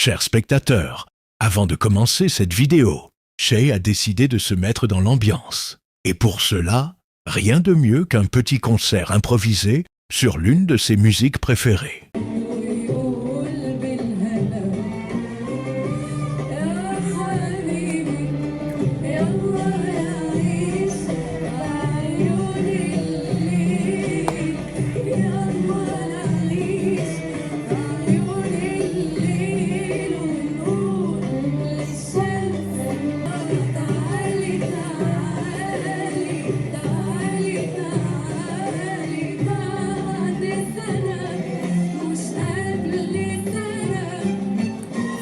Chers spectateurs, avant de commencer cette vidéo, Shay a décidé de se mettre dans l'ambiance. Et pour cela, rien de mieux qu'un petit concert improvisé sur l'une de ses musiques préférées.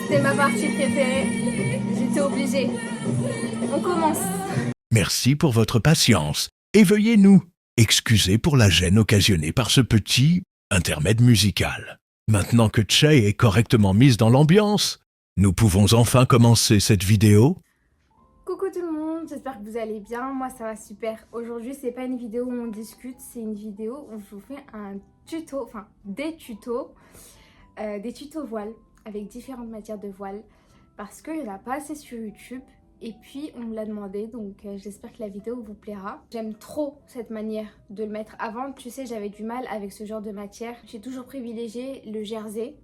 C'est ma partie préférée, j'étais obligée. On commence. Merci pour votre patience et veuillez nous excuser pour la gêne occasionnée par ce petit intermède musical. Maintenant que Shay est correctement mise dans l'ambiance, nous pouvons enfin commencer cette vidéo. Coucou tout le monde, j'espère que vous allez bien, moi ça va super. Aujourd'hui c'est pas une vidéo où on discute, c'est une vidéo où je vous fais un tuto, enfin des tutos voile avec différentes matières de voile parce qu'il n'y en a pas assez sur YouTube et puis on me l'a demandé, donc j'espère que la vidéo vous plaira. J'aime trop cette manière de le mettre. Avant, tu sais, j'avais du mal avec ce genre de matière. J'ai toujours privilégié le jersey,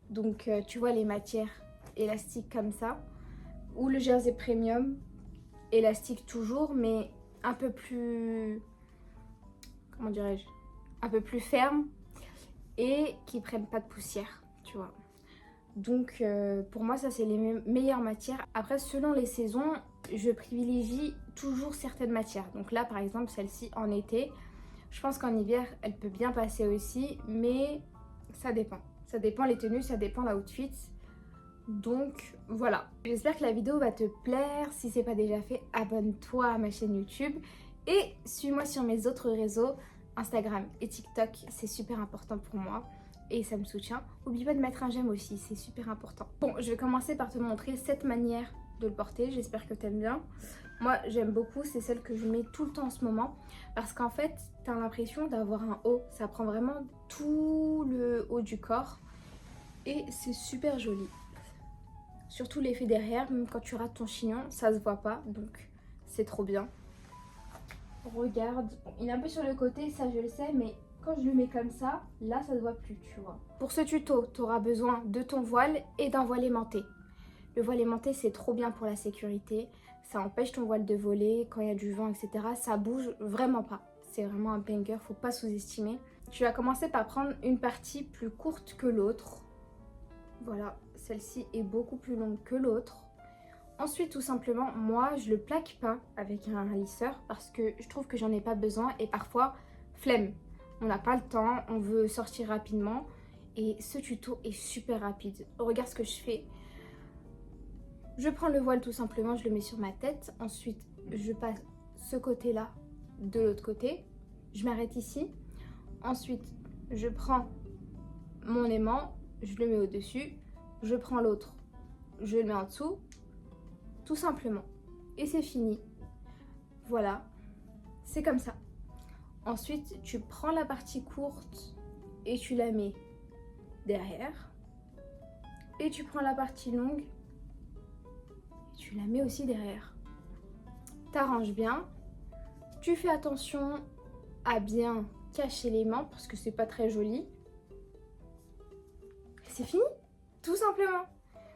donc tu vois les matières élastiques comme ça, ou le jersey premium, élastique toujours, mais un peu plus, comment dirais-je, un peu plus ferme et qui prennent pas de poussière, tu vois. Donc pour moi ça c'est les meilleures matières. Après selon les saisons je privilégie toujours certaines matières. Donc là par exemple celle-ci en été, je pense qu'en hiver elle peut bien passer aussi, mais ça dépend. Ça dépend les tenues, ça dépend l'outfit. Donc voilà. J'espère que la vidéo va te plaire. Si c'est pas déjà fait, abonne-toi à ma chaîne YouTube et suis-moi sur mes autres réseaux, Instagram et TikTok. C'est super important pour moi et ça me soutient. N'oublie pas de mettre un j'aime aussi, c'est super important. Bon, je vais commencer par te montrer cette manière de le porter. J'espère que tu aimes bien. Moi, j'aime beaucoup. C'est celle que je mets tout le temps en ce moment parce qu'en fait, tu as l'impression d'avoir un haut. Ça prend vraiment tout le haut du corps et c'est super joli. Surtout l'effet derrière, même quand tu rates ton chignon, ça se voit pas, donc c'est trop bien. Regarde, il est un peu sur le côté, ça je le sais, mais quand je le mets comme ça, là ça se voit plus, tu vois. Pour ce tuto, tu auras besoin de ton voile et d'un voile aimanté. Le voile aimanté, c'est trop bien pour la sécurité. Ça empêche ton voile de voler, quand il y a du vent, etc. Ça bouge vraiment pas. C'est vraiment un banger, faut pas sous-estimer. Tu vas commencer par prendre une partie plus courte que l'autre. Voilà, celle-ci est beaucoup plus longue que l'autre. Ensuite, tout simplement, moi, je le plaque pas avec un lisseur parce que je trouve que j'en ai pas besoin et parfois, flemme. On n'a pas le temps, on veut sortir rapidement et ce tuto est super rapide. Regarde ce que je fais. Je prends le voile tout simplement, je le mets sur ma tête. Ensuite, je passe ce côté-là de l'autre côté. Je m'arrête ici. Ensuite, je prends mon aimant, je le mets au-dessus. Je prends l'autre, je le mets en dessous. Tout simplement. Et c'est fini. Voilà. C'est comme ça. Ensuite, tu prends la partie courte et tu la mets derrière. Et tu prends la partie longue et tu la mets aussi derrière. T'arranges bien. Tu fais attention à bien cacher les mains parce que c'est pas très joli. C'est fini. Tout simplement.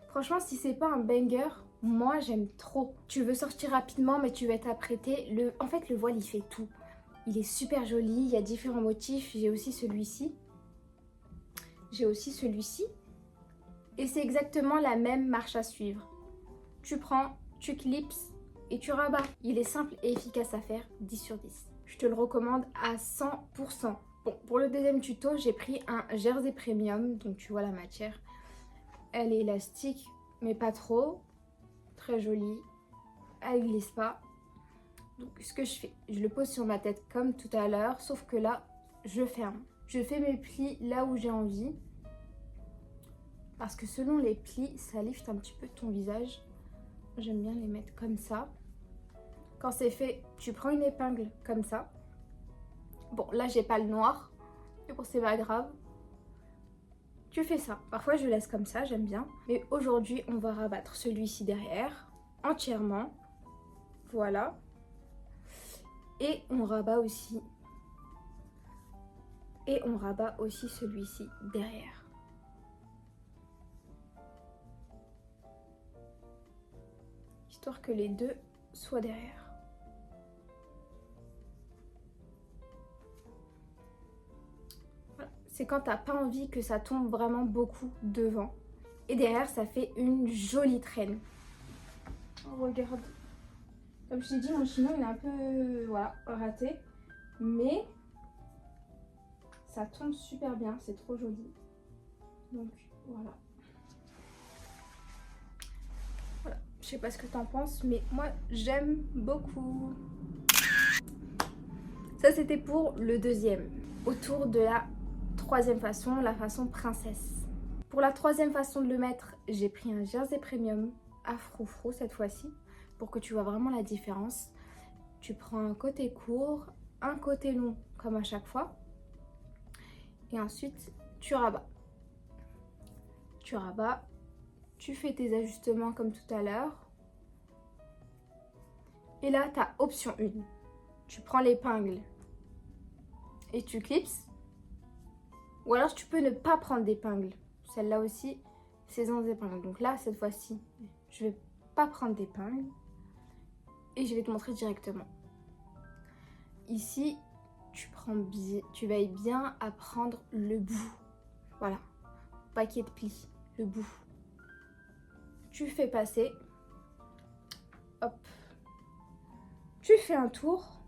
Franchement, si c'est pas un banger, moi j'aime trop. Tu veux sortir rapidement mais tu vas t'apprêter. En fait le voile il fait tout. Il est super joli, il y a différents motifs. J'ai aussi celui-ci. Et c'est exactement la même marche à suivre. Tu prends, tu clipses et tu rabats. Il est simple et efficace à faire, 10 sur 10. Je te le recommande à 100%. Bon, pour le deuxième tuto, j'ai pris un jersey premium. Donc tu vois la matière. Elle est élastique mais pas trop. Très jolie, elle glisse pas. Donc ce que je fais, je le pose sur ma tête comme tout à l'heure, sauf que là je ferme. Je fais mes plis là où j'ai envie parce que selon les plis ça lifte un petit peu ton visage. J'aime bien les mettre comme ça. Quand c'est fait, tu prends une épingle comme ça. Bon là j'ai pas le noir, mais bon c'est pas grave. tu fais ça. Parfois je laisse comme ça, j'aime bien. Mais aujourd'hui on va rabattre celui-ci derrière, entièrement. Voilà. Et on rabat aussi. Et on rabat aussi celui-ci derrière. Histoire que les deux soient derrière. Voilà. C'est quand t'as pas envie que ça tombe vraiment beaucoup devant. Et derrière ça fait une jolie traîne. Oh, regarde. Comme je t'ai dit, mon chignon il est un peu voilà, raté. Mais ça tombe super bien, c'est trop joli. Donc voilà. Voilà, je sais pas ce que t'en penses, mais moi j'aime beaucoup. Ça c'était pour le deuxième. Autour de la troisième façon, la façon princesse. Pour la troisième façon de le mettre, j'ai pris un jersey premium à froufrou cette fois-ci. Pour que tu vois vraiment la différence. Tu prends un côté court, un côté long comme à chaque fois. Et ensuite, tu rabats. Tu rabats. Tu fais tes ajustements comme tout à l'heure. Et là, tu as option 1. Tu prends l'épingle et tu clipses. Ou alors, tu peux ne pas prendre d'épingle. Celle-là aussi, c'est sans épingle. Donc là, cette fois-ci, je vais pas prendre d'épingle. Et je vais te montrer directement. Ici, tu veilles bien à prendre le bout. Voilà. Pas qu'il y ait de plis. Le bout. Tu fais passer. Hop. Tu fais un tour.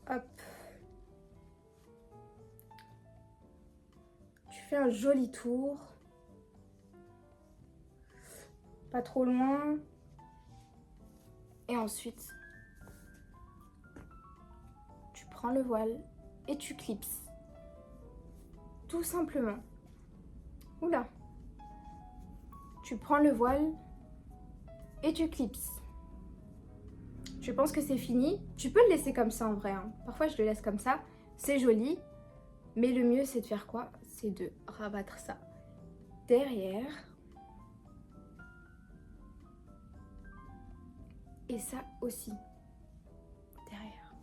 Hop. Tu fais un joli tour. Pas trop loin. Et ensuite, tu prends le voile et tu clipses. Tout simplement. Oula. Tu prends le voile et tu clipses. Je pense que c'est fini. Tu peux le laisser comme ça en vrai. Hein. Parfois, je le laisse comme ça. C'est joli. Mais le mieux, c'est de faire quoi? C'est de rabattre ça derrière. Et ça aussi, derrière.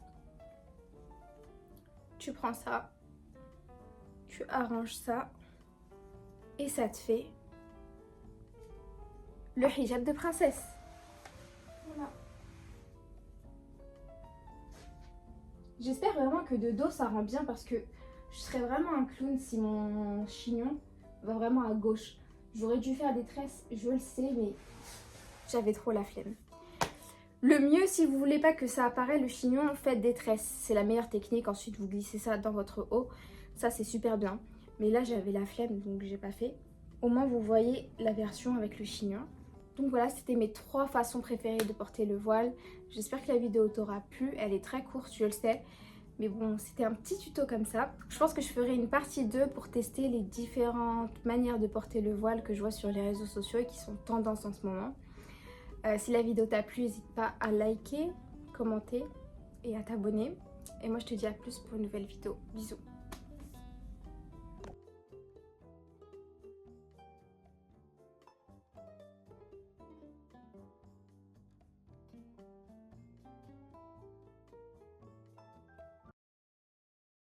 Tu prends ça, tu arranges ça, et ça te fait le hijab de princesse. Voilà. J'espère vraiment que de dos, ça rend bien, parce que je serais vraiment un clown si mon chignon va vraiment à gauche. J'aurais dû faire des tresses, je le sais, mais j'avais trop la flemme. Le mieux, si vous voulez pas que ça apparaisse le chignon, faites des tresses. C'est la meilleure technique. Ensuite, vous glissez ça dans votre haut. Ça, c'est super bien. Mais là, j'avais la flemme, donc j'ai pas fait. Au moins, vous voyez la version avec le chignon. Donc voilà, c'était mes 3 façons préférées de porter le voile. J'espère que la vidéo t'aura plu. Elle est très courte, je le sais. Mais bon, c'était un petit tuto comme ça. Je pense que je ferai une partie 2 pour tester les différentes manières de porter le voile que je vois sur les réseaux sociaux et qui sont tendance en ce moment. Si la vidéo t'a plu, n'hésite pas à liker, commenter et à t'abonner. Et moi, je te dis à plus pour une nouvelle vidéo. Bisous.